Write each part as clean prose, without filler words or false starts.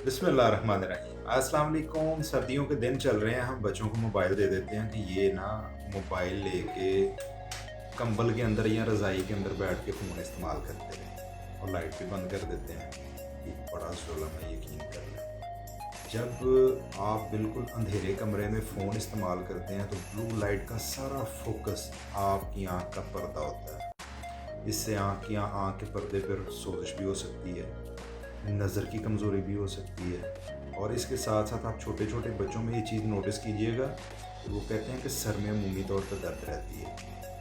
बिस्मिल्लाहिर्रहमानिर्रहीम। अस्सलाम वालेकुम। सर्दियों के दिन चल रहे हैं, हम बच्चों को मोबाइल दे देते हैं कि ये ना मोबाइल लेके कंबल के अंदर या रज़ाई के अंदर बैठ के फ़ोन इस्तेमाल करते रहें और लाइट भी बंद कर देते हैं। ये बड़ा जुल्म है, यकीन कर लें। जब आप बिल्कुल अंधेरे कमरे में फ़ोन इस्तेमाल करते हैं तो ब्लू लाइट का सारा फोकस आपकी आँख का पर्दा होता है। इससे आँख के पर्दे पर सोजिश भी हो सकती है, नज़र की कमज़ोरी भी हो सकती है। और इसके साथ साथ आप छोटे छोटे बच्चों में ये चीज़ नोटिस कीजिएगा कि वो कहते हैं कि सर में अमूमी तौर पर दर्द रहती है।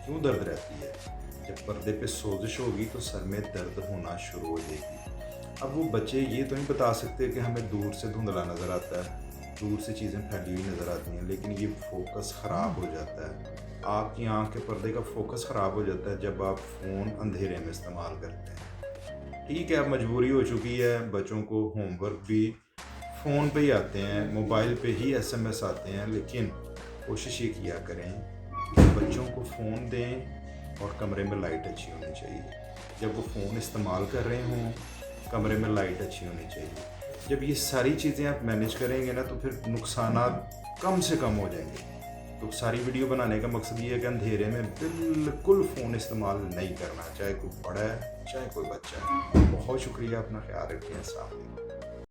क्यों दर्द रहती है? जब पर्दे पे सोजिश होगी तो सर में दर्द होना शुरू हो जाएगी। अब वो बच्चे ये तो नहीं बता सकते कि हमें दूर से धुंधला नज़र आता है, दूर से चीज़ें फैली हुई नज़र आती हैं, लेकिन ये फोकस ख़राब हो जाता है। आपकी आँख के पर्दे का फोकस ख़राब हो जाता है जब आप फ़ोन अंधेरे में इस्तेमाल करते हैं। ठीक है, अब मजबूरी हो चुकी है, बच्चों को होमवर्क भी फ़ोन पे ही आते हैं, मोबाइल पे ही एसएमएस आते हैं, लेकिन कोशिश ये किया करें कि बच्चों को फ़ोन दें और कमरे में लाइट अच्छी होनी चाहिए। जब वो फ़ोन इस्तेमाल कर रहे हों, कमरे में लाइट अच्छी होनी चाहिए। जब ये सारी चीज़ें आप मैनेज करेंगे ना तो फिर नुकसानात कम से कम हो जाएंगे। तो सारी वीडियो बनाने का मकसद ये है कि अंधेरे में बिल्कुल फ़ोन इस्तेमाल नहीं करना, चाहे कोई बड़ा है, चाहे कोई बच्चा है। बहुत शुक्रिया, अपना ख्याल रखिए। अस्सलाम वालेकुम।